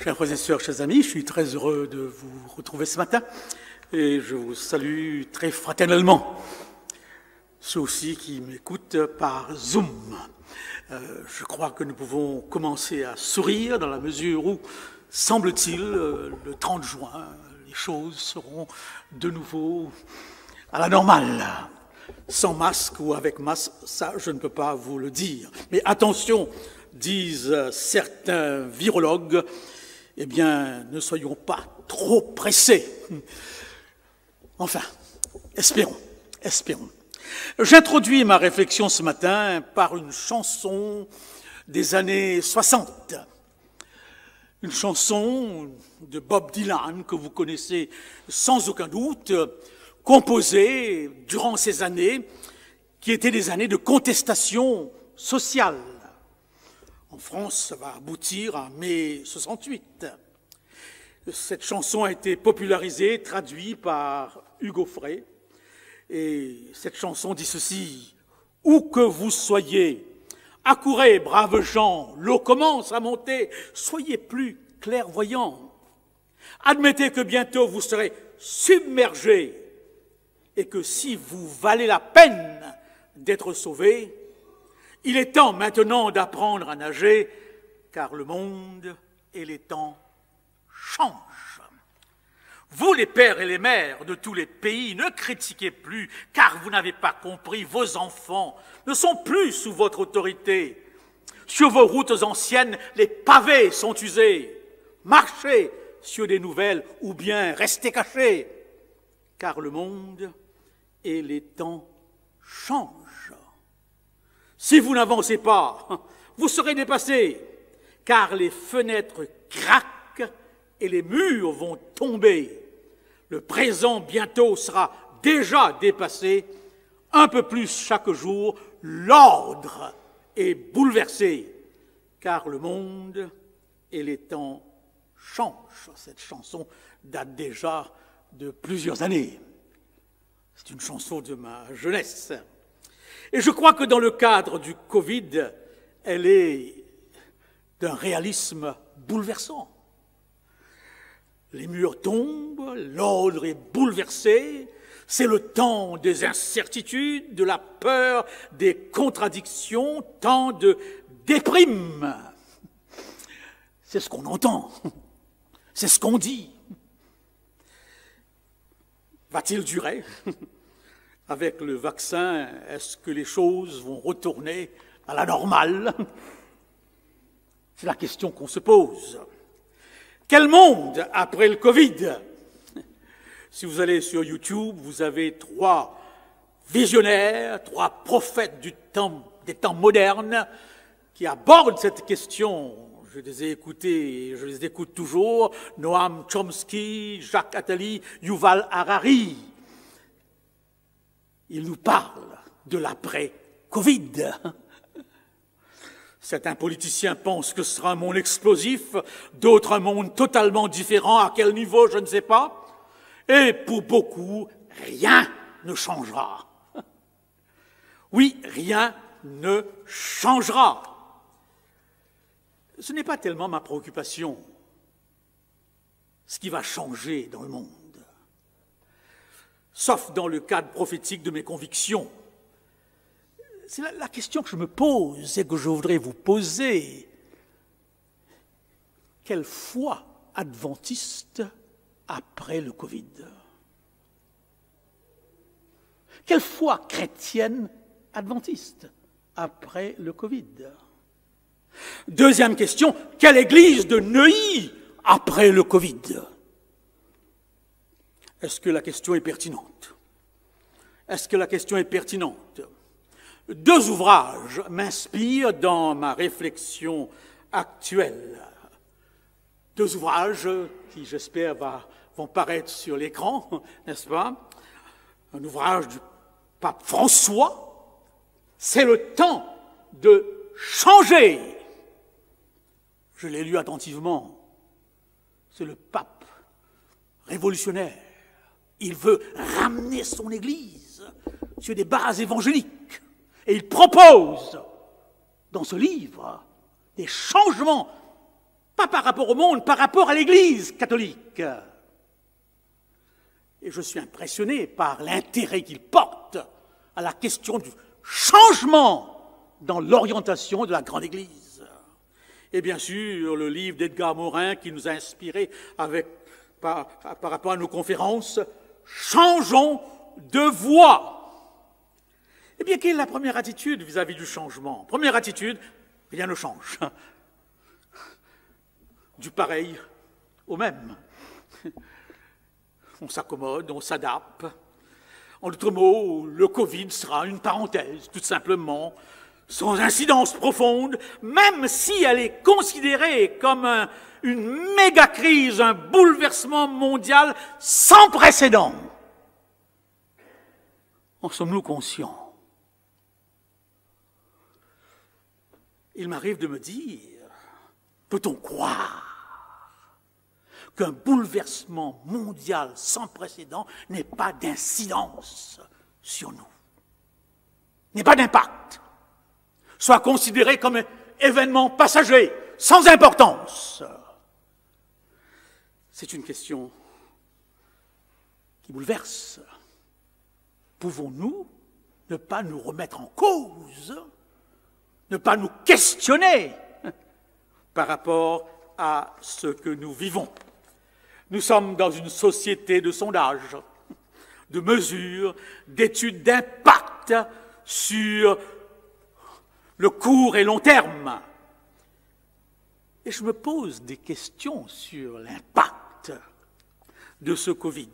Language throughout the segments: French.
Chers frères et sœurs, chers amis, je suis très heureux de vous retrouver ce matin et je vous salue très fraternellement. Ceux aussi qui m'écoutent par Zoom. Je crois que nous pouvons commencer à sourire dans la mesure où, semble-t-il, le 30 juin, les choses seront de nouveau à la normale. Sans masque ou avec masque, ça je ne peux pas vous le dire. Mais attention, disent certains virologues, eh bien, ne soyons pas trop pressés. Enfin, espérons. J'introduis ma réflexion ce matin par une chanson des années 60. Une chanson de Bob Dylan que vous connaissez sans aucun doute, composée durant ces années qui étaient des années de contestation sociale. En France, ça va aboutir à mai 68. Cette chanson a été popularisée, traduite par Hugo Frey. Et cette chanson dit ceci: « Où que vous soyez, accourez, braves gens, l'eau commence à monter, soyez plus clairvoyants. Admettez que bientôt vous serez submergés et que si vous valez la peine d'être sauvés, il est temps maintenant d'apprendre à nager, car le monde et les temps changent. Vous, les pères et les mères de tous les pays, ne critiquez plus, car vous n'avez pas compris, vos enfants ne sont plus sous votre autorité. Sur vos routes anciennes, les pavés sont usés. Marchez sur des nouvelles ou bien restez cachés, car le monde et les temps changent. Si vous n'avancez pas, vous serez dépassés, car les fenêtres craquent et les murs vont tomber. Le présent bientôt sera déjà dépassé. Un peu plus chaque jour, l'ordre est bouleversé, car le monde et les temps changent. Cette chanson date déjà de plusieurs années. C'est une chanson de ma jeunesse. Et je crois que dans le cadre du Covid, elle est d'un réalisme bouleversant. Les murs tombent, l'ordre est bouleversé, c'est le temps des incertitudes, de la peur, des contradictions, tant de déprime. C'est ce qu'on entend, c'est ce qu'on dit. Va-t-il durer ? Avec le vaccin, est-ce que les choses vont retourner à la normale ? C'est la question qu'on se pose. Quel monde après le Covid ? Si vous allez sur YouTube, vous avez 3 visionnaires, 3 prophètes des temps modernes qui abordent cette question. Je les ai écoutés et je les écoute toujours. Noam Chomsky, Jacques Attali, Yuval Harari. Il nous parle de l'après-Covid. Certains politiciens pensent que ce sera un monde explosif, d'autres un monde totalement différent. À quel niveau, je ne sais pas. Et pour beaucoup, rien ne changera. Oui, rien ne changera. Ce n'est pas tellement ma préoccupation, ce qui va changer dans le monde. Sauf dans le cadre prophétique de mes convictions. C'est la question que je me pose et que je voudrais vous poser. Quelle foi adventiste après le Covid ? Quelle foi chrétienne adventiste après le Covid ? Deuxième question, quelle église de Neuilly après le Covid ? Est-ce que la question est pertinente ? Est-ce que la question est pertinente ? 2 ouvrages m'inspirent dans ma réflexion actuelle. 2 ouvrages qui, j'espère, vont paraître sur l'écran, n'est-ce pas ? Un ouvrage du pape François, c'est le temps de changer. Je l'ai lu attentivement. C'est le pape révolutionnaire. Il veut ramener son Église sur des bases évangéliques. Et il propose, dans ce livre, des changements Pas par rapport au monde, par rapport à l'Église catholique. Et je suis impressionné par l'intérêt qu'il porte à la question du changement dans l'orientation de la grande Église. Et bien sûr, le livre d'Edgar Morin qui nous a inspirés par rapport à nos conférences, « Changeons de voie ». Eh bien, quelle est la première attitude vis-à-vis du changement? Première attitude, rien ne change. Du pareil au même. On s'accommode, on s'adapte. En d'autres mots, le Covid sera une parenthèse, tout simplement, sans incidence profonde, même si elle est considérée comme une méga-crise, un bouleversement mondial sans précédent. En sommes-nous conscients? Il m'arrive de me dire, peut-on croire qu'un bouleversement mondial sans précédent n'ait pas d'incidence sur nous, n'ait pas d'impact, soit considéré comme un événement passager, sans importance? C'est une question qui bouleverse. Pouvons-nous ne pas nous remettre en cause, ne pas nous questionner par rapport à ce que nous vivons? Nous sommes dans une société de sondage, de mesures, d'études d'impact sur le court et long terme. Et je me pose des questions sur l'impact de ce Covid.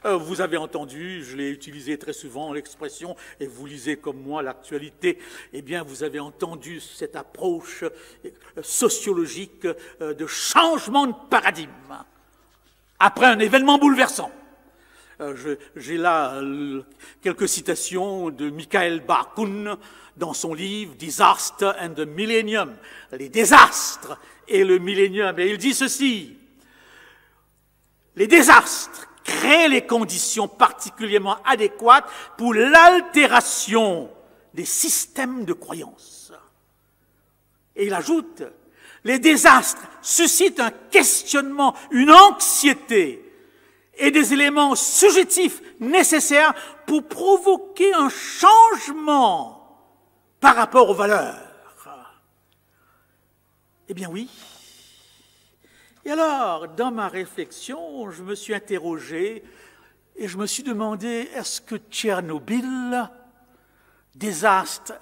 Vous avez entendu, je l'ai utilisé très souvent, l'expression, et vous lisez comme moi l'actualité, eh bien vous avez entendu cette approche sociologique de changement de paradigme après un événement bouleversant. J'ai là quelques citations de Michael Barkun dans son livre « Disaster and the Millennium », les désastres et le millénium. Et il dit ceci: les désastres créent les conditions particulièrement adéquates pour l'altération des systèmes de croyance. Et il ajoute, les désastres suscitent un questionnement, une anxiété et des éléments subjectifs nécessaires pour provoquer un changement par rapport aux valeurs. Eh bien oui. Et alors, dans ma réflexion, je me suis interrogé et je me suis demandé, est-ce que Tchernobyl, désastre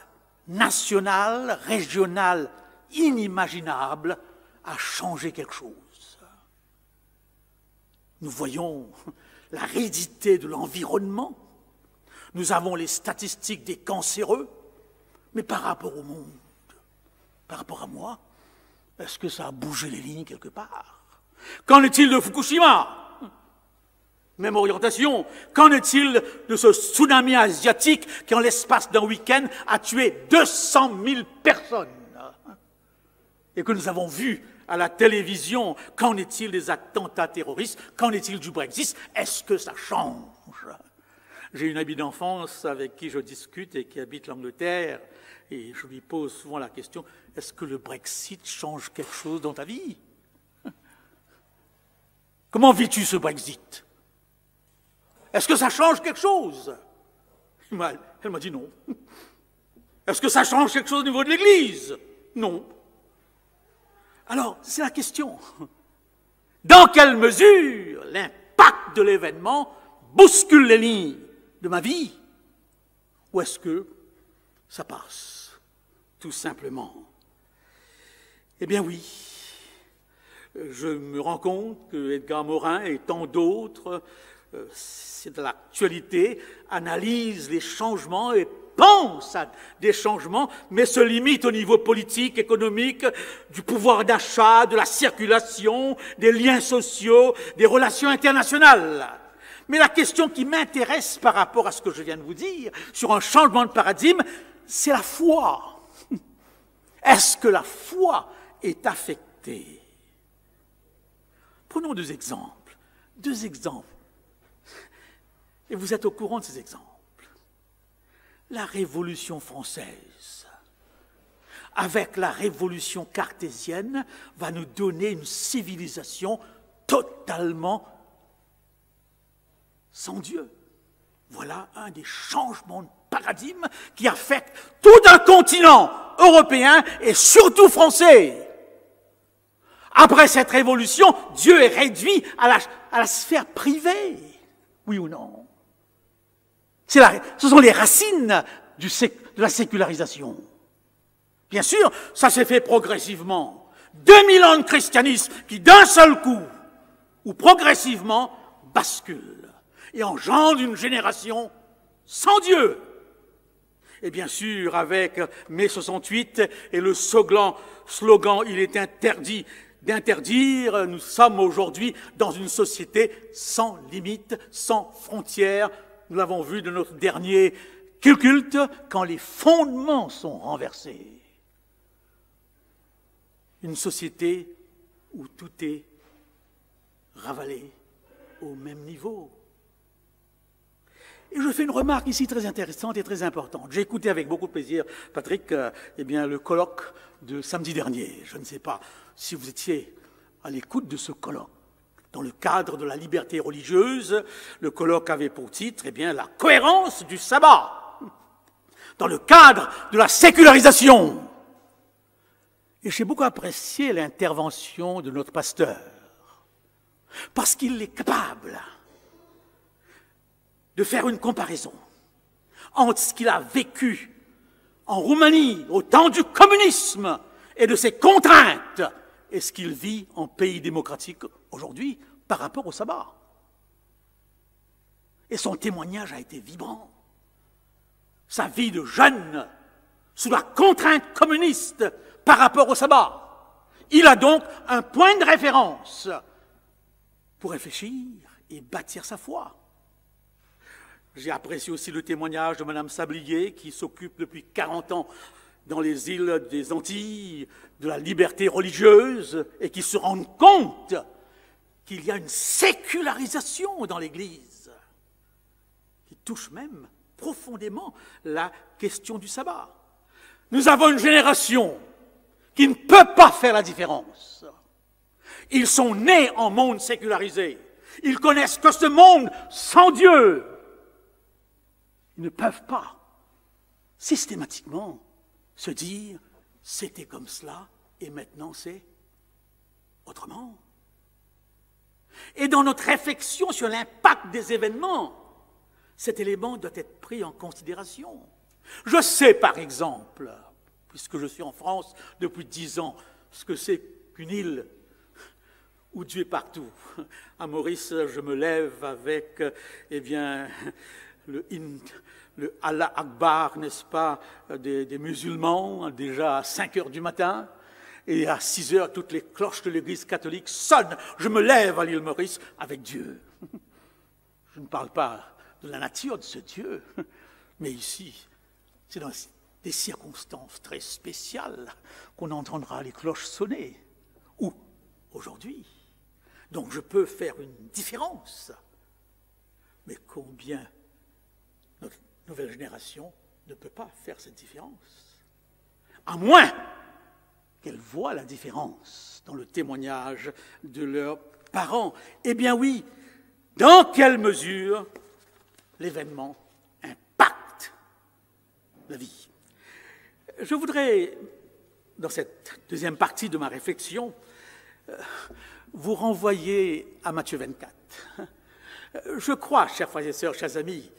national, régional, inimaginable, a changé quelque chose? Nous voyons l'aridité de l'environnement, nous avons les statistiques des cancéreux, mais par rapport au monde, par rapport à moi, est-ce que ça a bougé les lignes quelque part? Qu'en est-il de Fukushima? Même orientation. Qu'en est-il de ce tsunami asiatique qui, en l'espace d'un week-end, a tué 200 000 personnes? Et que nous avons vu à la télévision, qu'en est-il des attentats terroristes? Qu'en est-il du Brexit? Est-ce que ça change? J'ai une amie d'enfance avec qui je discute et qui habite l'Angleterre, et je lui pose souvent la question, est-ce que le Brexit change quelque chose dans ta vie? Comment vis-tu ce Brexit? Est-ce que ça change quelque chose? Elle m'a dit non. Est-ce que ça change quelque chose au niveau de l'Église? Non. Alors, c'est la question. Dans quelle mesure l'impact de l'événement bouscule les lignes de ma vie? Ou est-ce que ça passe, tout simplement? Eh bien oui, je me rends compte que Edgar Morin et tant d'autres, c'est de l'actualité, analysent les changements et pensent à des changements, mais se limitent au niveau politique, économique, du pouvoir d'achat, de la circulation, des liens sociaux, des relations internationales. Mais la question qui m'intéresse par rapport à ce que je viens de vous dire, sur un changement de paradigme, c'est la foi. Est-ce que la foi est affectée? Prenons deux exemples. Et vous êtes au courant de ces exemples. La Révolution française avec la révolution cartésienne, va nous donner une civilisation totalement sans Dieu. Voilà un des changements de paradigme qui affecte tout un continent européen et surtout français. Après cette révolution, Dieu est réduit à la sphère privée. Oui ou non? Ce sont les racines de la sécularisation. Bien sûr, ça s'est fait progressivement. 2000 ans de christianisme qui, d'un seul coup, ou progressivement, basculent et engendrent une génération sans Dieu. Et bien sûr, avec mai 68 et le slogan « Il est interdit d'interdire », nous sommes aujourd'hui dans une société sans limite, sans frontières. Nous l'avons vu de notre dernier culte, quand les fondements sont renversés. Une société où tout est ravalé au même niveau. Et je fais une remarque ici très intéressante et très importante. J'ai écouté avec beaucoup de plaisir, Patrick, le colloque de samedi dernier. Je ne sais pas si vous étiez à l'écoute de ce colloque. Dans le cadre de la liberté religieuse, le colloque avait pour titre, la cohérence du sabbat. Dans le cadre de la sécularisation. Et j'ai beaucoup apprécié l'intervention de notre pasteur, parce qu'il est capable de faire une comparaison entre ce qu'il a vécu en Roumanie au temps du communisme et de ses contraintes et ce qu'il vit en pays démocratique aujourd'hui par rapport au sabbat. Et son témoignage a été vibrant. Sa vie de jeune, sous la contrainte communiste par rapport au sabbat. Il a donc un point de référence pour réfléchir et bâtir sa foi. J'ai apprécié aussi le témoignage de Mme Sablier, qui s'occupe depuis 40 ans dans les îles des Antilles de la liberté religieuse et qui se rend compte qu'il y a une sécularisation dans l'Église qui touche même profondément la question du sabbat. Nous avons une génération qui ne peut pas faire la différence. Ils sont nés en monde sécularisé. Ils connaissent que ce monde sans Dieu. Ils ne peuvent pas systématiquement se dire « c'était comme cela et maintenant c'est autrement ». Et dans notre réflexion sur l'impact des événements, cet élément doit être pris en considération. Je sais par exemple, puisque je suis en France depuis 10 ans, ce que c'est qu'une île où Dieu est partout. À Maurice, je me lève avec, le Allah Akbar, n'est-ce pas, des musulmans, déjà à 5 heures du matin, et à 6 heures, toutes les cloches de l'Église catholique sonnent. Je me lève à l'île Maurice avec Dieu. Je ne parle pas de la nature de ce Dieu, mais ici, c'est dans des circonstances très spéciales qu'on entendra les cloches sonner. Ou aujourd'hui. Donc je peux faire une différence. Mais combien notre nouvelle génération ne peut pas faire cette différence? À moins qu'elle voie la différence dans le témoignage de leurs parents. Eh bien oui, dans quelle mesure l'événement impacte la vie? Je voudrais, dans cette deuxième partie de ma réflexion, vous renvoyer à Matthieu 24. Je crois, chers frères et sœurs, chers amis,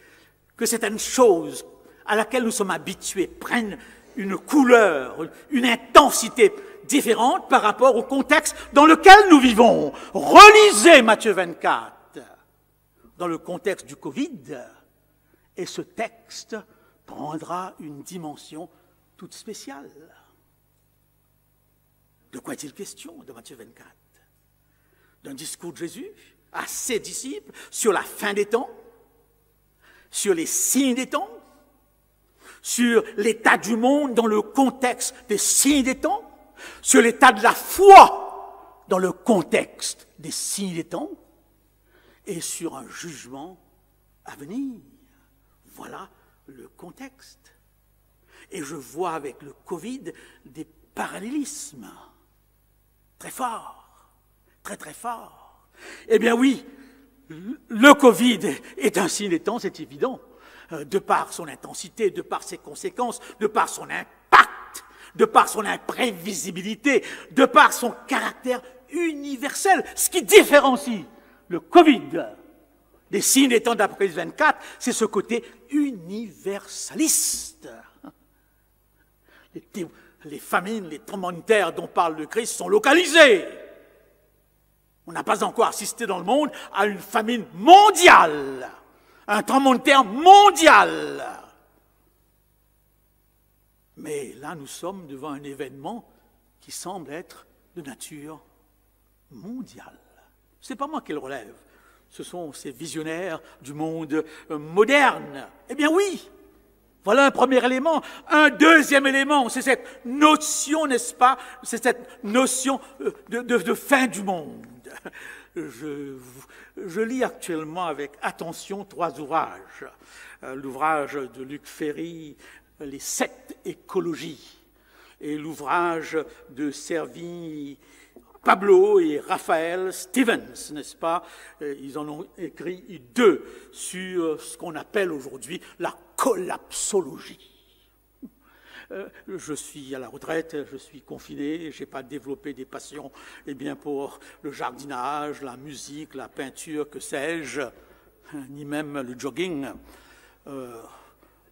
que certaines choses à laquelle nous sommes habitués prennent une couleur, une intensité différente par rapport au contexte dans lequel nous vivons. Relisez Matthieu 24 dans le contexte du Covid, et ce texte prendra une dimension toute spéciale. De quoi est-il question de Matthieu 24? D'un discours de Jésus à ses disciples sur la fin des temps, sur les signes des temps, sur l'état du monde dans le contexte des signes des temps, sur l'état de la foi dans le contexte des signes des temps, et sur un jugement à venir. Voilà le contexte. Et je vois avec le Covid des parallélismes très forts, très très forts. Eh bien oui, le Covid est un signe des temps, c'est évident, de par son intensité, de par ses conséquences, de par son impact, de par son imprévisibilité, de par son caractère universel. Ce qui différencie le Covid des signes des temps d'Apocalypse 24, c'est ce côté universaliste. Les famines, les tremblements de terre dont parle le Christ sont localisés. On n'a pas encore assisté dans le monde à une famine mondiale, un tremblement de terre mondial. Mais là, nous sommes devant un événement qui semble être de nature mondiale. Ce n'est pas moi qui le relève, ce sont ces visionnaires du monde moderne. Eh bien oui, voilà un premier élément. Un deuxième élément, c'est cette notion, n'est-ce pas, c'est cette notion de fin du monde. Je lis actuellement avec attention 3 ouvrages. L'ouvrage de Luc Ferry, Les 7 écologies, et l'ouvrage de Servi Pablo et Raphaël Stevens, n'est-ce pas? Ils en ont écrit 2 sur ce qu'on appelle aujourd'hui la collapsologie. Je suis à la retraite, je suis confiné, je n'ai pas développé des passions pour le jardinage, la musique, la peinture, que sais-je, ni même le jogging.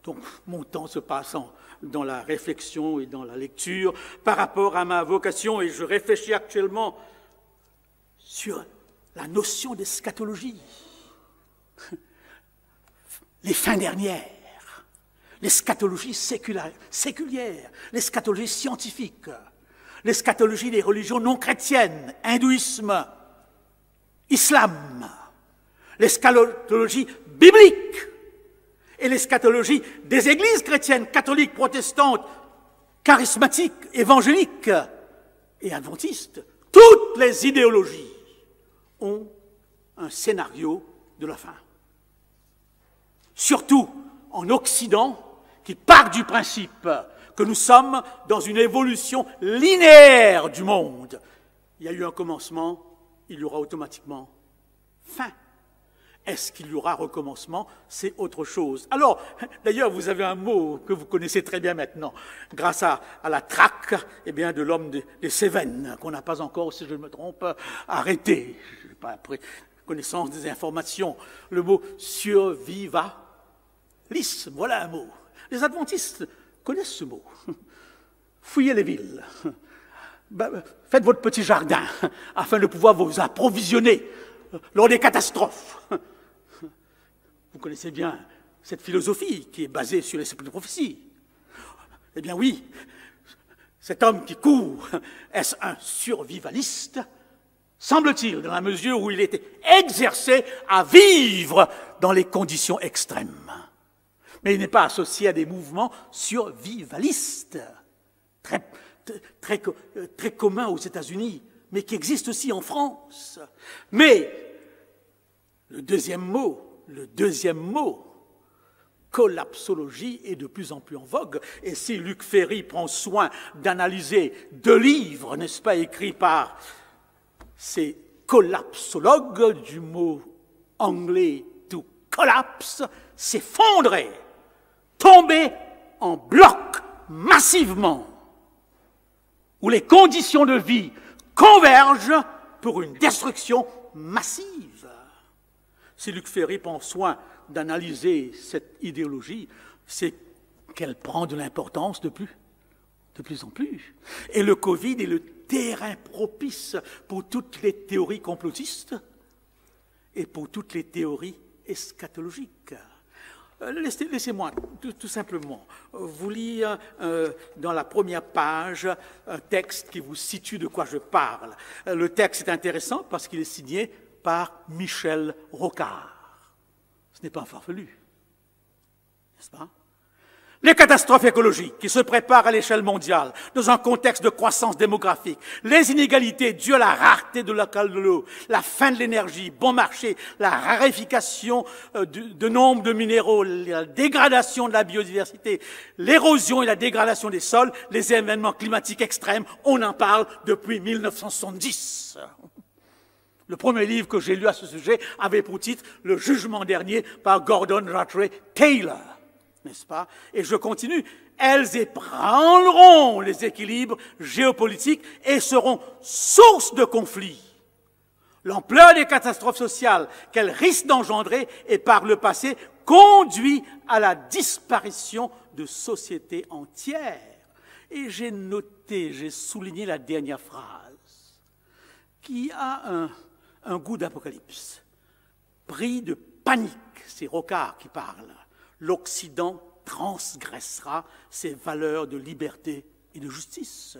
Donc mon temps se passe dans la réflexion et dans la lecture par rapport à ma vocation, et je réfléchis actuellement sur la notion d'eschatologie, les fins dernières, l'eschatologie séculière, l'eschatologie scientifique, l'eschatologie des religions non chrétiennes, hindouisme, islam, l'eschatologie biblique et l'eschatologie des églises chrétiennes, catholiques, protestantes, charismatiques, évangéliques et adventistes. Toutes les idéologies ont un scénario de la fin. Surtout en Occident, qui part du principe que nous sommes dans une évolution linéaire du monde. Il y a eu un commencement, il y aura automatiquement fin. Est-ce qu'il y aura recommencement? C'est autre chose. Alors, d'ailleurs, vous avez un mot que vous connaissez très bien maintenant, grâce à la traque de l'homme des Cévennes, qu'on n'a pas encore, si je ne me trompe, arrêté. Je n'ai pas après connaissance des informations. Le mot survivalisme, voilà un mot. Les adventistes connaissent ce mot. Fouillez les villes. Faites votre petit jardin afin de pouvoir vous approvisionner lors des catastrophes. Vous connaissez bien cette philosophie qui est basée sur les de prophéties. Eh bien oui, cet homme qui court, est-ce un survivaliste? Semble-t-il, dans la mesure où il était exercé à vivre dans les conditions extrêmes. Mais il n'est pas associé à des mouvements survivalistes, très communs aux États-Unis, mais qui existent aussi en France. Mais le deuxième mot, collapsologie, est de plus en plus en vogue. Et si Luc Ferry prend soin d'analyser 2 livres, n'est-ce pas, écrits par ces collapsologues, du mot anglais to collapse, s'effondrer, tomber en bloc massivement, où les conditions de vie convergent pour une destruction massive. Si Luc Ferry prend soin d'analyser cette idéologie, c'est qu'elle prend de l'importance de plus en plus. Et le Covid est le terrain propice pour toutes les théories complotistes et pour toutes les théories eschatologiques. Laissez-moi tout simplement vous lire dans la première page un texte qui vous situe de quoi je parle. Le texte est intéressant parce qu'il est signé par Michel Rocard. Ce n'est pas un farfelu, n'est-ce pas? Les catastrophes écologiques qui se préparent à l'échelle mondiale dans un contexte de croissance démographique, les inégalités dues à la rareté de l'eau, la fin de l'énergie, bon marché, la raréfaction de nombre de minéraux, la dégradation de la biodiversité, l'érosion et la dégradation des sols, les événements climatiques extrêmes, on en parle depuis 1970. Le premier livre que j'ai lu à ce sujet avait pour titre « Le jugement dernier » par Gordon Rattray Taylor. N'est-ce pas? Et je continue. Elles ébranleront les équilibres géopolitiques et seront source de conflits. L'ampleur des catastrophes sociales qu'elles risquent d'engendrer et par le passé conduit à la disparition de sociétés entières. Et j'ai noté, j'ai souligné la dernière phrase, qui a un goût d'apocalypse. Pris de panique, c'est Rocard qui parle. L'Occident transgressera ses valeurs de liberté et de justice.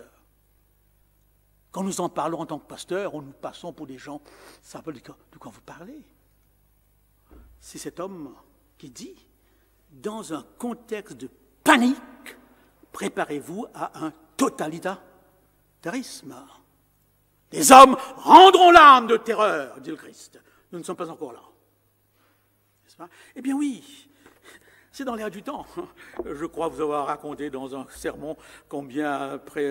Quand nous en parlons en tant que pasteurs, nous passons pour des gens, ça veut dire de quoi vous parlez. C'est cet homme qui dit, dans un contexte de panique, préparez-vous à un totalitarisme. Les hommes rendront l'âme de terreur, dit le Christ. Nous ne sommes pas encore là. N'est-ce pas? Eh bien oui. C'est dans l'air du temps. Je crois vous avoir raconté dans un sermon combien, après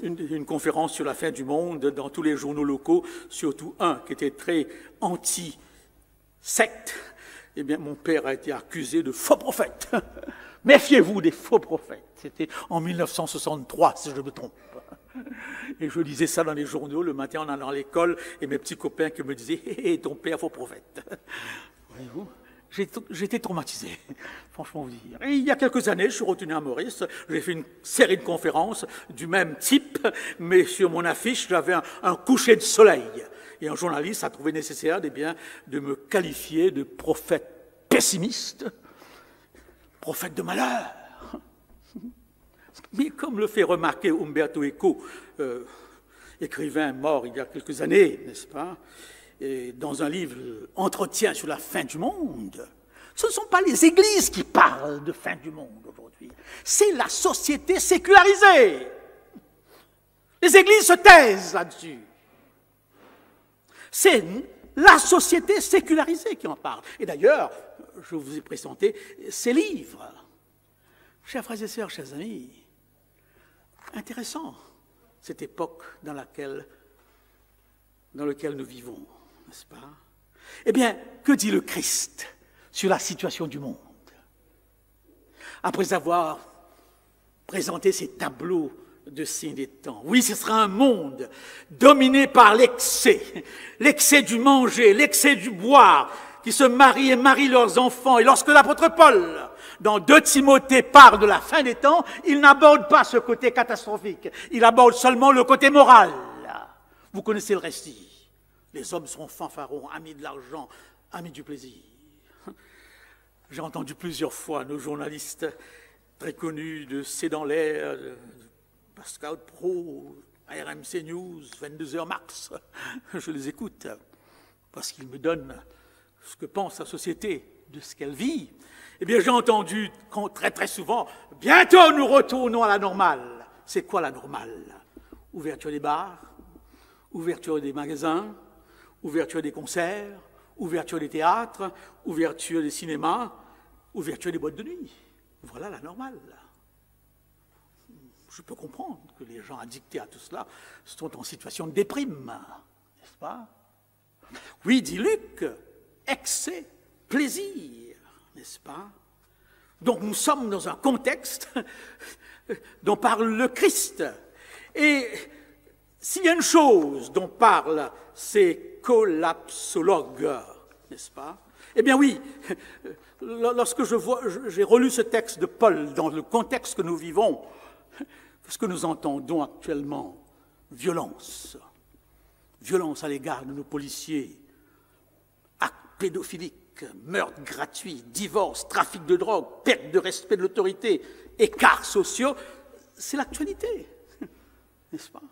une conférence sur la fin du monde, dans tous les journaux locaux, surtout un qui était très anti-secte, eh bien, mon père a été accusé de faux prophète. Méfiez-vous des faux prophètes. C'était en 1963, si je me trompe. Et je lisais ça dans les journaux le matin en allant à l'école, et mes petits copains qui me disaient « Hé, ton père, faux prophète ». Voyez-vous ? J'étais traumatisé, franchement vous dire. Et il y a quelques années, je suis retourné à Maurice, j'ai fait une série de conférences du même type, mais sur mon affiche, j'avais un coucher de soleil. Et un journaliste a trouvé nécessaire de me qualifier de prophète pessimiste, prophète de malheur. Mais comme le fait remarquer Umberto Eco, écrivain mort il y a quelques années, n'est-ce pas, et dans un livre « Entretien sur la fin du monde », ce ne sont pas les églises qui parlent de fin du monde aujourd'hui, c'est la société sécularisée. Les églises se taisent là-dessus. C'est la société sécularisée qui en parle. Et d'ailleurs, je vous ai présenté ces livres. Chers frères et sœurs, chers amis, intéressant cette époque dans laquelle nous vivons. N'est-ce pas? Eh bien, que dit le Christ sur la situation du monde? Après avoir présenté ces tableaux de signes des temps, oui, ce sera un monde dominé par l'excès du manger, l'excès du boire, qui se marient et marient leurs enfants. Et lorsque l'apôtre Paul, dans 2 Timothée, parle de la fin des temps, il n'aborde pas ce côté catastrophique, il aborde seulement le côté moral. Vous connaissez le récit. Les hommes seront fanfarons, amis de l'argent, amis du plaisir. J'ai entendu plusieurs fois nos journalistes très connus de C'est dans l'air, de Pascal Pro, RMC News, 22h Max. Je les écoute parce qu'ils me donnent ce que pense la société de ce qu'elle vit. Eh bien, j'ai entendu très très souvent, bientôt nous retournons à la normale. C'est quoi la normale? Ouverture des bars, ouverture des magasins, ouverture des concerts, ouverture des théâtres, ouverture des cinémas, ouverture des boîtes de nuit. Voilà la normale. Je peux comprendre que les gens addictés à tout cela sont en situation de déprime, n'est-ce pas? Oui, dit Luc, excès, plaisir, n'est-ce pas? Donc nous sommes dans un contexte dont parle le Christ. Et s'il y a une chose dont parlent ces collapsologues, n'est-ce pas? Eh bien oui, lorsque j'ai relu ce texte de Paul dans le contexte que nous vivons, ce que nous entendons actuellement, violence à l'égard de nos policiers, actes pédophiliques, meurtres gratuits, divorces, trafic de drogue, perte de respect de l'autorité, écarts sociaux, c'est l'actualité, n'est-ce pas?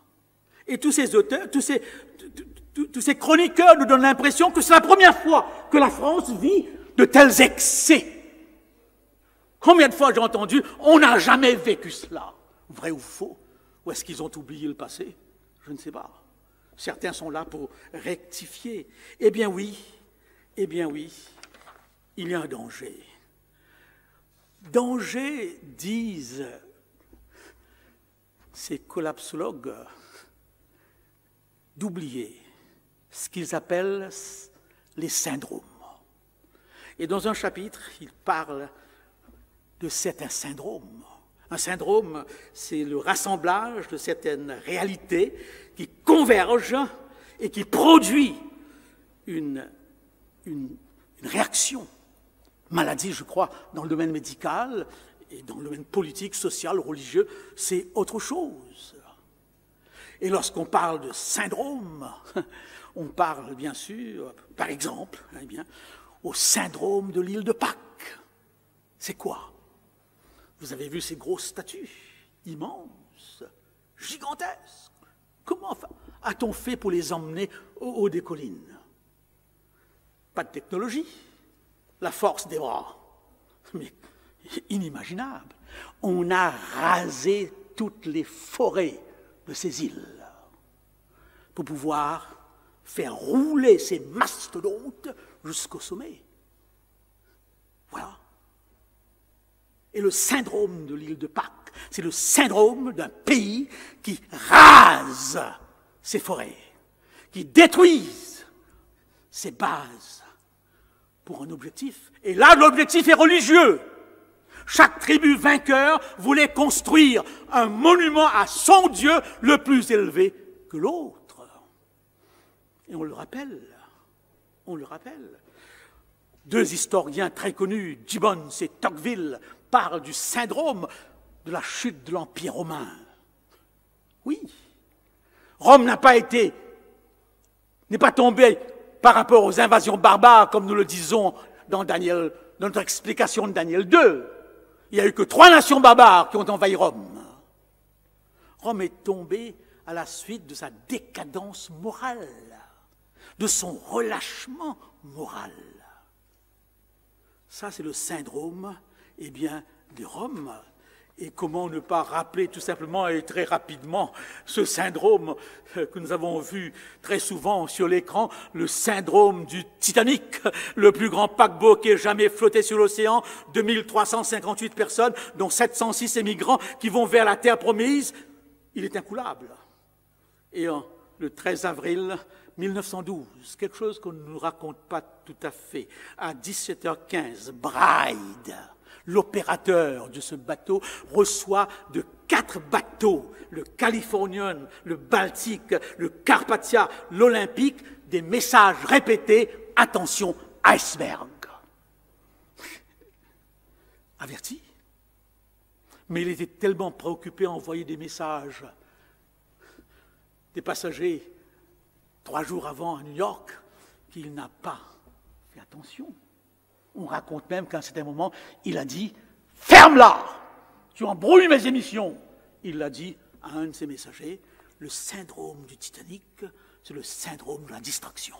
Et tous ces auteurs, tous ces chroniqueurs nous donnent l'impression que c'est la première fois que la France vit de tels excès. Combien de fois j'ai entendu « on n'a jamais vécu cela ». Vrai ou faux? Ou est-ce qu'ils ont oublié le passé? Je ne sais pas. Certains sont là pour rectifier. Eh bien oui, il y a un danger. Danger, disent ces collapsologues, d'oublier ce qu'ils appellent les syndromes. Et dans un chapitre, ils parlent de certains syndromes. Un syndrome, c'est le rassemblage de certaines réalités qui convergent et qui produit une réaction. Maladie, je crois, dans le domaine médical et dans le domaine politique, social, religieux, c'est autre chose. Et lorsqu'on parle de syndrome, on parle bien sûr, par exemple, au syndrome de l'île de Pâques. C'est quoi? Vous avez vu ces grosses statues, immenses, gigantesques. Comment a-t-on fait pour les emmener au haut des collines? Pas de technologie, la force des bras, mais inimaginable. On a rasé toutes les forêts de ces îles pour pouvoir faire rouler ces mastodontes jusqu'au sommet. Voilà. Et le syndrome de l'île de Pâques, c'est le syndrome d'un pays qui rase ses forêts, qui détruise ses bases pour un objectif. Et là, l'objectif est religieux. Chaque tribu vainqueur voulait construire un monument à son Dieu le plus élevé que l'autre. Et on le rappelle. Deux historiens très connus, Gibbons et Tocqueville, parlent du syndrome de la chute de l'Empire romain. Oui, Rome n'est pas tombée par rapport aux invasions barbares, comme nous le disons dans notre explication de Daniel 2. Il n'y a eu que 3 nations barbares qui ont envahi Rome. Rome est tombée à la suite de sa décadence morale, de son relâchement moral. Ça, c'est le syndrome, de Rome. Et comment ne pas rappeler tout simplement et très rapidement ce syndrome que nous avons vu très souvent sur l'écran, le syndrome du Titanic, le plus grand paquebot qui ait jamais flotté sur l'océan, 2358 personnes, dont 706 émigrants qui vont vers la terre promise. Il est incoulable. Et le 13 avril 1912, quelque chose qu'on ne nous raconte pas tout à fait, à 17h15, Bride, l'opérateur de ce bateau, reçoit de 4 bateaux, le Californian, le Baltique, le Carpathia, l'Olympique, des messages répétés, attention, iceberg. Averti. Mais il était tellement préoccupé à envoyer des messages. Des passagers 3 jours avant à New York, qu'il n'a pas fait attention. On raconte même qu'à un certain moment, il a dit « Ferme-la! Tu embrouilles mes émissions !» Il l'a dit à un de ses messagers. Le syndrome du Titanic, c'est le syndrome de la distraction.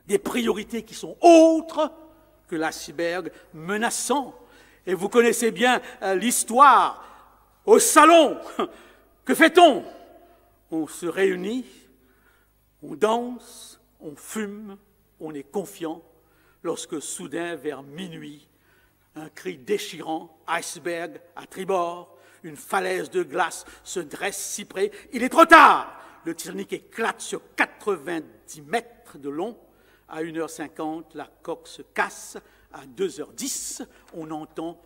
Des priorités qui sont autres que l'iceberg menaçant. Et vous connaissez bien l'histoire. Au salon, que fait-on? On se réunit, on danse, on fume, on est confiant, lorsque soudain, vers minuit, un cri déchirant, iceberg à tribord, une falaise de glace se dresse si près, il est trop tard. Le Titanic éclate sur 90 mètres de long, à 1h50, la coque se casse, à 2h10, on entend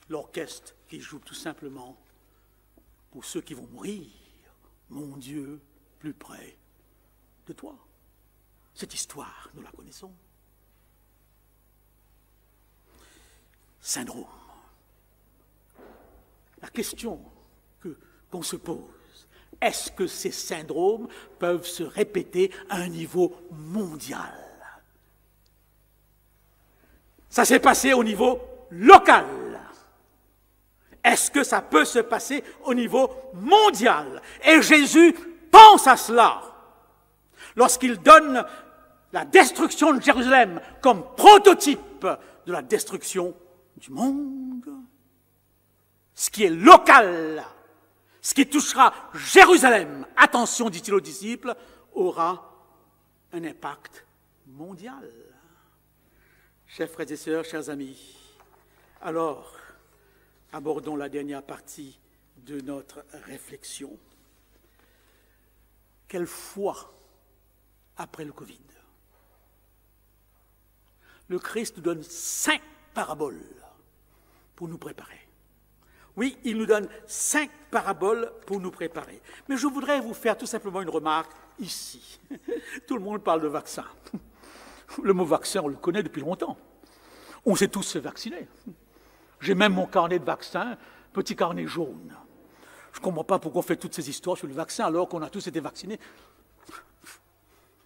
l'orchestre qui joue tout simplement pour ceux qui vont mourir. Mon Dieu, plus près de toi. Cette histoire, nous la connaissons. Syndrome. La question qu'on se pose, est-ce que ces syndromes peuvent se répéter à un niveau mondial? Ça s'est passé au niveau local. Est-ce que ça peut se passer au niveau mondial? Et Jésus pense à cela lorsqu'il donne la destruction de Jérusalem comme prototype de la destruction du monde, ce qui est local, ce qui touchera Jérusalem, attention, dit-il aux disciples, aura un impact mondial. Chers frères et sœurs, chers amis, alors, abordons la dernière partie de notre réflexion. Quelle foi après le Covid? Le Christ nous donne 5 paraboles pour nous préparer. Oui, il nous donne 5 paraboles pour nous préparer. Mais je voudrais vous faire tout simplement une remarque ici. Tout le monde parle de vaccin. Le mot vaccin, on le connaît depuis longtemps. On s'est tous se vacciner. J'ai même mon carnet de vaccin, petit carnet jaune. Je ne comprends pas pourquoi on fait toutes ces histoires sur le vaccin alors qu'on a tous été vaccinés.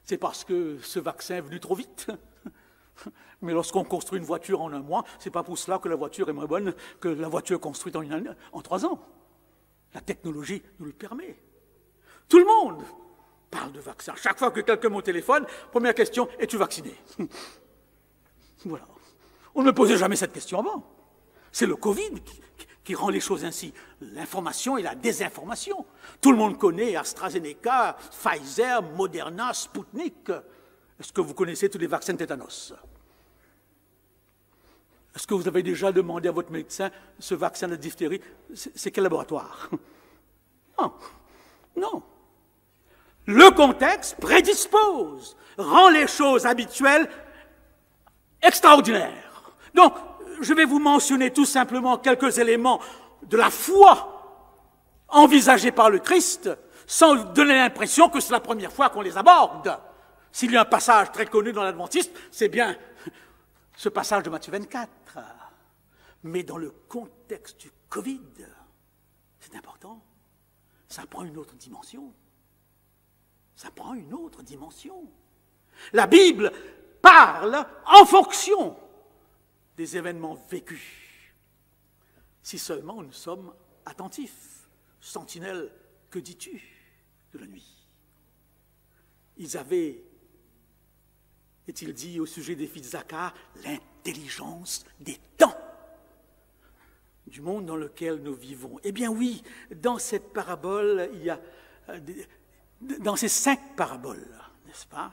C'est parce que ce vaccin est venu trop vite. Mais lorsqu'on construit une voiture en un mois, ce n'est pas pour cela que la voiture est moins bonne que la voiture construite en 3 ans. La technologie nous le permet. Tout le monde parle de vaccin. Chaque fois que quelqu'un me téléphone, première question, es-tu vacciné? Voilà. On ne me posait jamais cette question avant. C'est le Covid qui rend les choses ainsi. L'information et la désinformation. Tout le monde connaît AstraZeneca, Pfizer, Moderna, Sputnik. Est-ce que vous connaissez tous les vaccins de tétanos? Est-ce que vous avez déjà demandé à votre médecin ce vaccin de diphtérie, c'est quel laboratoire? Non. Non. Le contexte prédispose, rend les choses habituelles extraordinaires. Donc, je vais vous mentionner tout simplement quelques éléments de la foi envisagée par le Christ, sans donner l'impression que c'est la première fois qu'on les aborde. S'il y a un passage très connu dans l'Adventiste, c'est bien ce passage de Matthieu 24. Mais dans le contexte du Covid, c'est important, ça prend une autre dimension. Ça prend une autre dimension. La Bible parle en fonction des événements vécus. Si seulement nous sommes attentifs. Sentinelle, que dis-tu de la nuit? Ils avaient, est-il dit au sujet des filles de Zacharie, l'intelligence des temps du monde dans lequel nous vivons. Eh bien oui, dans cette parabole, il y a, dans ces 5 paraboles, n'est-ce pas,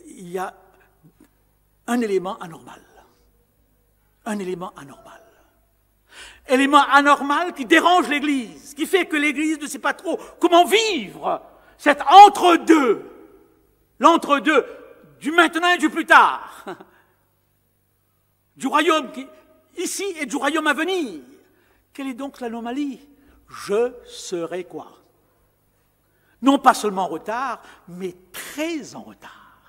il y a un élément anormal. Un élément anormal. Élément anormal qui dérange l'Église, qui fait que l'Église ne sait pas trop comment vivre cet entre-deux, l'entre-deux du maintenant et du plus tard, du royaume qui, ici et du royaume à venir. Quelle est donc l'anomalie? Je serai quoi? Non pas seulement en retard, mais très en retard.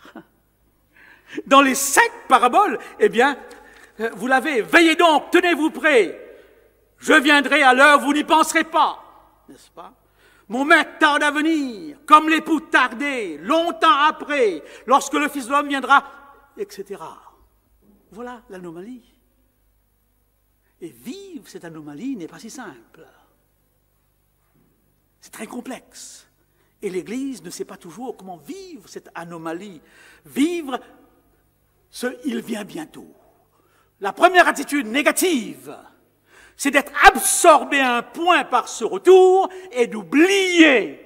Dans les 5 paraboles, eh bien, vous l'avez, veillez donc, tenez-vous prêts. Je viendrai à l'heure, vous n'y penserez pas, n'est-ce pas? Mon maître tarde à venir, comme l'époux tardait, longtemps après, lorsque le Fils de l'homme viendra, etc. Voilà l'anomalie. Et vivre cette anomalie n'est pas si simple. C'est très complexe. Et l'Église ne sait pas toujours comment vivre cette anomalie. Vivre ce « il vient bientôt ». La première attitude négative, c'est d'être absorbé à un point par ce retour et d'oublier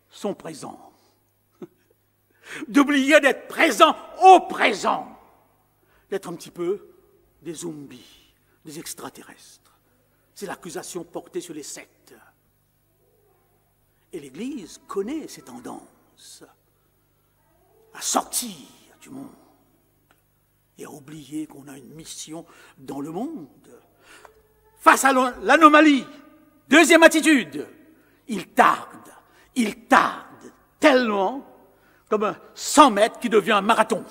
son présent. D'oublier d'être présent au présent. D'être un petit peu des zombies, des extraterrestres. C'est l'accusation portée sur les sectes. Et l'Église connaît ces tendances à sortir du monde et à oublier qu'on a une mission dans le monde. Face à l'anomalie, deuxième attitude, il tarde tellement, comme un 100 mètres qui devient un marathon,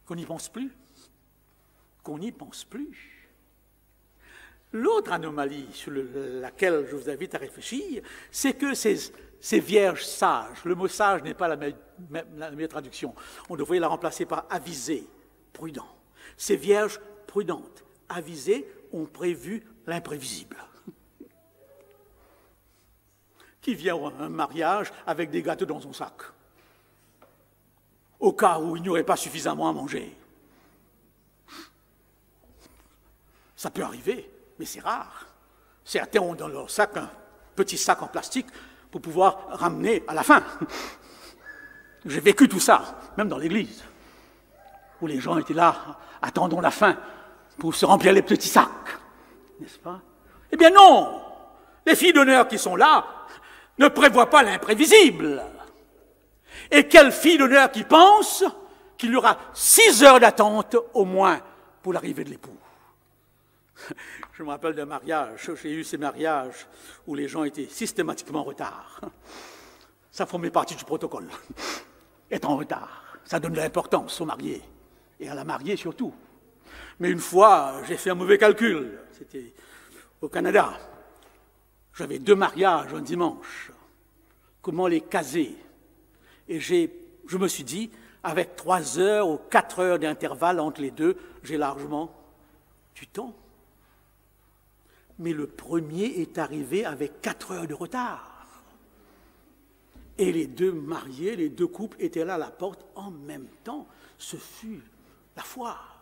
qu'on n'y pense plus, L'autre anomalie sur laquelle je vous invite à réfléchir, c'est que ces vierges sages, le mot sage n'est pas la meilleure traduction, on devrait la remplacer par avisé, prudent. Ces vierges prudentes, avisées, ont prévu l'imprévisible. Qui vient à un mariage avec des gâteaux dans son sac, au cas où il n'y aurait pas suffisamment à manger. Ça peut arriver, mais c'est rare. Certains ont dans leur sac un petit sac en plastique pour pouvoir ramener à la fin. J'ai vécu tout ça, même dans l'église, où les gens étaient là, attendons la fin pour se remplir les petits sacs, n'est-ce pas? Eh bien non, les filles d'honneur qui sont là ne prévoient pas l'imprévisible. Et quelle fille d'honneur qui pense qu'il y aura 6 heures d'attente au moins pour l'arrivée de l'époux? Je me rappelle d'un mariage, j'ai eu ces mariages où les gens étaient systématiquement en retard. Ça formait partie du protocole. Être en retard, ça donne de l'importance aux mariés, et à la mariée surtout. Mais une fois, j'ai fait un mauvais calcul, c'était au Canada. J'avais 2 mariages un dimanche. Comment les caser? Et je me suis dit, avec 3 heures ou 4 heures d'intervalle entre les deux, j'ai largement du temps. Mais le premier est arrivé avec 4 heures de retard. Et les 2 mariés, les 2 couples étaient là à la porte en même temps. Ce fut la foire.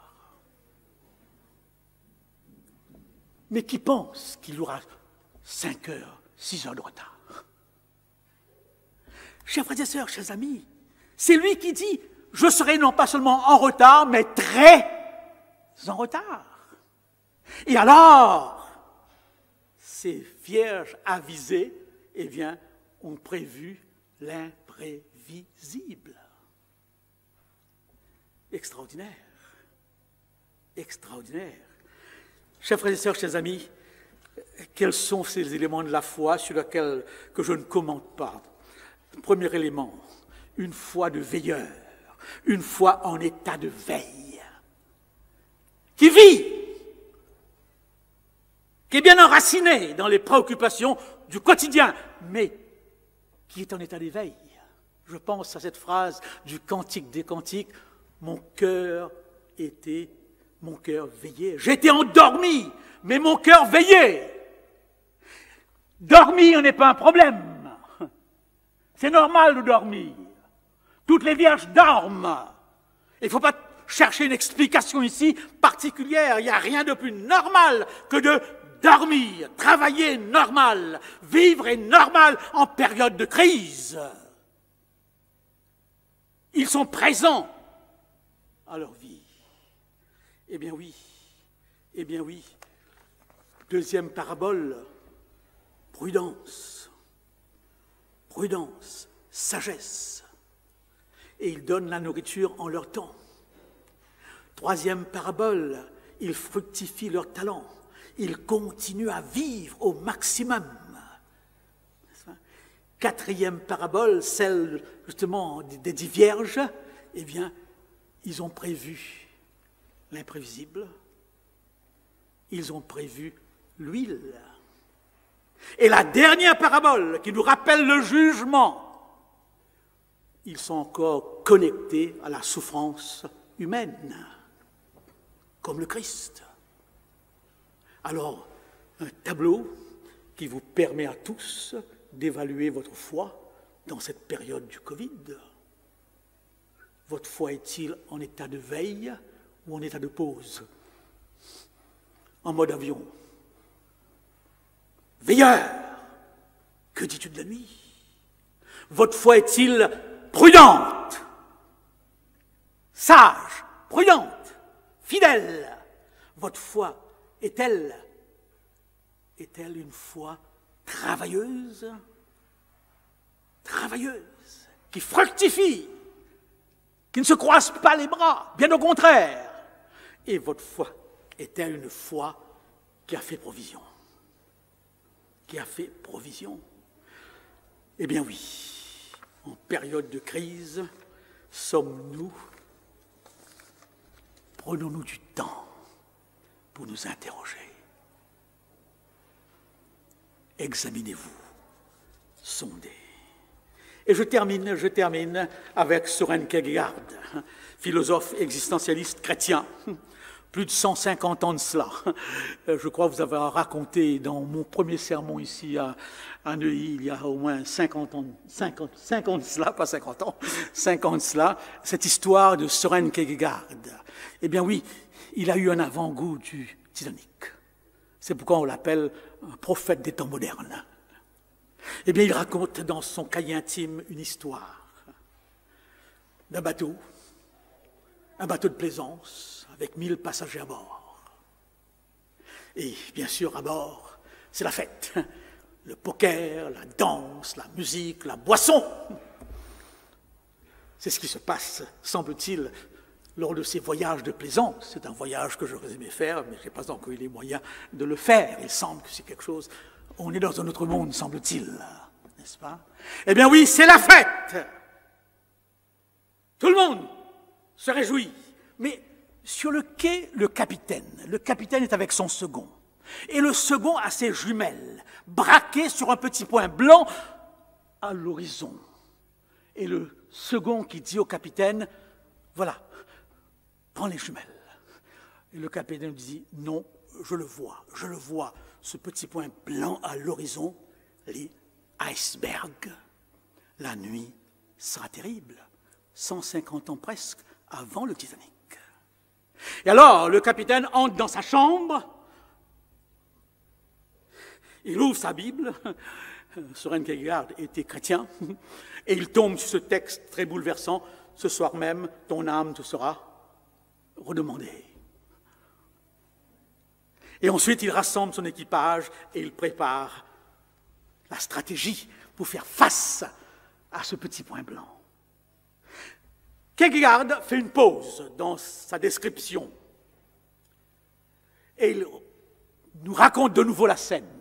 Mais qui pense qu'il y aura 5 heures, 6 heures de retard? Chers frères et sœurs, chers amis, c'est lui qui dit « Je serai non pas seulement en retard, mais très en retard. » Et alors, ces vierges avisées, eh bien, ont prévu l'imprévisible. Extraordinaire. Extraordinaire. Chers frères et sœurs, chers amis, quels sont ces éléments de la foi sur lesquels que je ne commente pas? Premier élément, une foi de veilleur, une foi en état de veille, qui vit, qui est bien enracinée dans les préoccupations du quotidien, mais qui est en état d'éveil. Je pense à cette phrase du Cantique des Cantiques, mon cœur veillait. J'étais endormi, mais mon cœur veillait. Dormir n'est pas un problème. C'est normal de dormir. Toutes les vierges dorment. Il ne faut pas chercher une explication ici particulière. Il n'y a rien de plus normal que de dormir. Travailler est normal. Vivre est normal en période de crise. Ils sont présents à leur vie. Eh bien oui. Eh bien oui. Deuxième parabole, prudence. Prudence, sagesse. Et ils donnent la nourriture en leur temps. Troisième parabole, ils fructifient leur talent. Ils continuent à vivre au maximum. Quatrième parabole, celle justement des 10 vierges, eh bien, ils ont prévu l'imprévisible. Ils ont prévu l'huile. Et la dernière parabole qui nous rappelle le jugement, ils sont encore connectés à la souffrance humaine, comme le Christ. Alors, un tableau qui vous permet à tous d'évaluer votre foi dans cette période du Covid. Votre foi est-il en état de veille ou en état de pause? En mode avion? Veilleur, que dis-tu de la nuit? Votre foi est-il prudente, sage, prudente, fidèle? Votre foi est-elle une foi travailleuse? Travailleuse, qui fructifie, qui ne se croise pas les bras, bien au contraire. Et votre foi est-elle une foi qui a fait provision? Qui a fait provision? Eh bien oui, en période de crise, prenons-nous du temps pour nous interroger. Examinez-vous, sondez. Et je termine avec Søren Kierkegaard, philosophe existentialiste chrétien. Plus de 150 ans de cela. Je crois vous avoir raconté dans mon premier sermon ici à Neuilly, il y a au moins 50 ans de cela, pas 50 ans, 5 ans de cela, cette histoire de Søren Kierkegaard. Eh bien oui, il a eu un avant-goût du Titanic. C'est pourquoi on l'appelle un prophète des temps modernes. Eh bien, il raconte dans son cahier intime une histoire d'un bateau, un bateau de plaisance avec 1000 passagers à bord. Et bien sûr, à bord, c'est la fête. Le poker, la danse, la musique, la boisson. C'est ce qui se passe, semble-t-il, lors de ces voyages de plaisance. C'est un voyage que j'aurais aimé faire, mais je n'ai pas encore eu les moyens de le faire. Il semble que c'est quelque chose... On est dans un autre monde, semble-t-il, n'est-ce pas? Eh bien oui, c'est la fête. Tout le monde se réjouit. Mais sur le quai, le capitaine est avec son second. Et le second a ses jumelles, braquées sur un petit point blanc à l'horizon. Et le second qui dit au capitaine, voilà, prends les jumelles. Et le capitaine dit, non, je le vois, ce petit point blanc à l'horizon, les icebergs. La nuit sera terrible, 150 ans presque avant le Titanic. Et alors, le capitaine entre dans sa chambre, il ouvre sa Bible, Søren Kierkegaard était chrétien, et il tombe sur ce texte très bouleversant, ce soir même, ton âme te sera redemandée. Et ensuite, il rassemble son équipage et il prépare la stratégie pour faire face à ce petit point blanc. Kierkegaard fait une pause dans sa description et il nous raconte de nouveau la scène.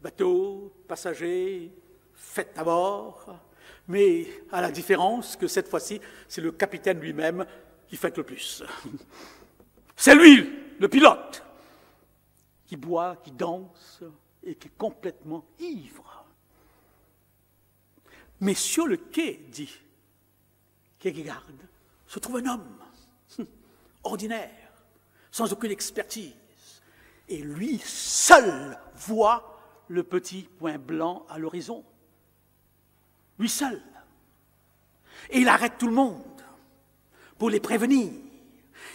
Bateau, passagers, fête à bord, mais à la différence que cette fois-ci, c'est le capitaine lui-même qui fête le plus. C'est lui, le pilote, qui boit, qui danse et qui est complètement ivre. Mais sur le quai, dit Kierkegaard, se trouve un homme ordinaire, sans aucune expertise, et lui seul voit le petit point blanc à l'horizon. Lui seul. Et il arrête tout le monde pour les prévenir.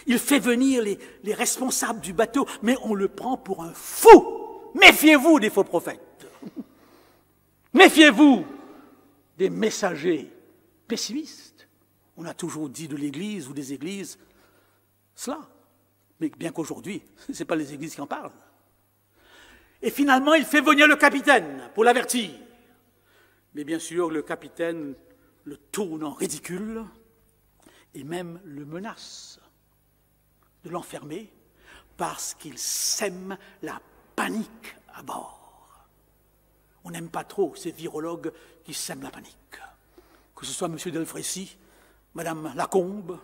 Il fait venir les responsables du bateau, mais on le prend pour un fou. Méfiez-vous des faux prophètes. Méfiez-vous des messagers pessimistes. On a toujours dit de l'Église ou des églises cela. Mais bien qu'aujourd'hui, ce n'est pas les églises qui en parlent. Et finalement, il fait venir le capitaine pour l'avertir. Mais bien sûr, le capitaine le tourne en ridicule et même le menace de l'enfermer parce qu'il sème la panique à bord. On n'aime pas trop ces virologues qui sèment la panique. Que ce soit M. Delfrécy, Mme Lacombe,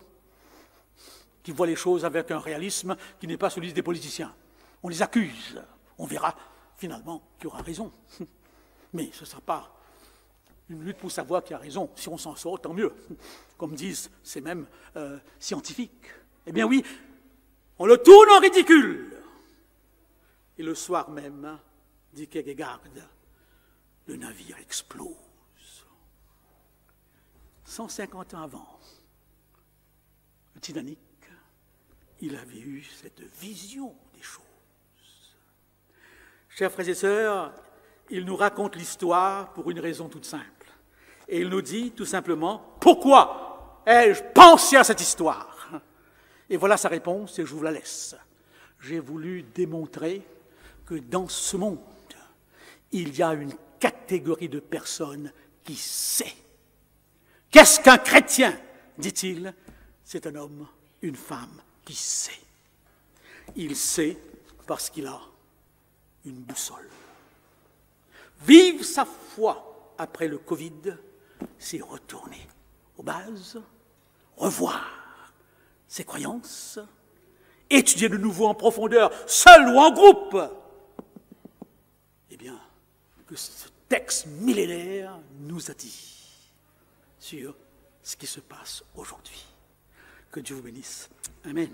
qui voient les choses avec un réalisme qui n'est pas celui des politiciens. On les accuse. On verra finalement qui aura raison. Mais ce ne sera pas une lutte pour savoir qui a raison. Si on s'en sort, tant mieux. Comme disent ces mêmes scientifiques. Eh bien oui, on le tourne en ridicule. Et le soir même, dit Kierkegaard, le navire explose. 150 ans avant, le Titanic, il avait eu cette vision des choses. Chers frères et sœurs, il nous raconte l'histoire pour une raison toute simple. Et il nous dit tout simplement, pourquoi ai-je pensé à cette histoire? Et voilà sa réponse, et je vous la laisse. J'ai voulu démontrer que dans ce monde, il y a une catégorie de personnes qui sait. Qu'est-ce qu'un chrétien, dit-il? C'est un homme, une femme qui sait. Il sait parce qu'il a une boussole. Vivre sa foi après le Covid, c'est retourner aux bases, revoir ses croyances, étudier de nouveau en profondeur, seul ou en groupe. Eh bien, que ce texte millénaire nous a dit sur ce qui se passe aujourd'hui. Que Dieu vous bénisse. Amen.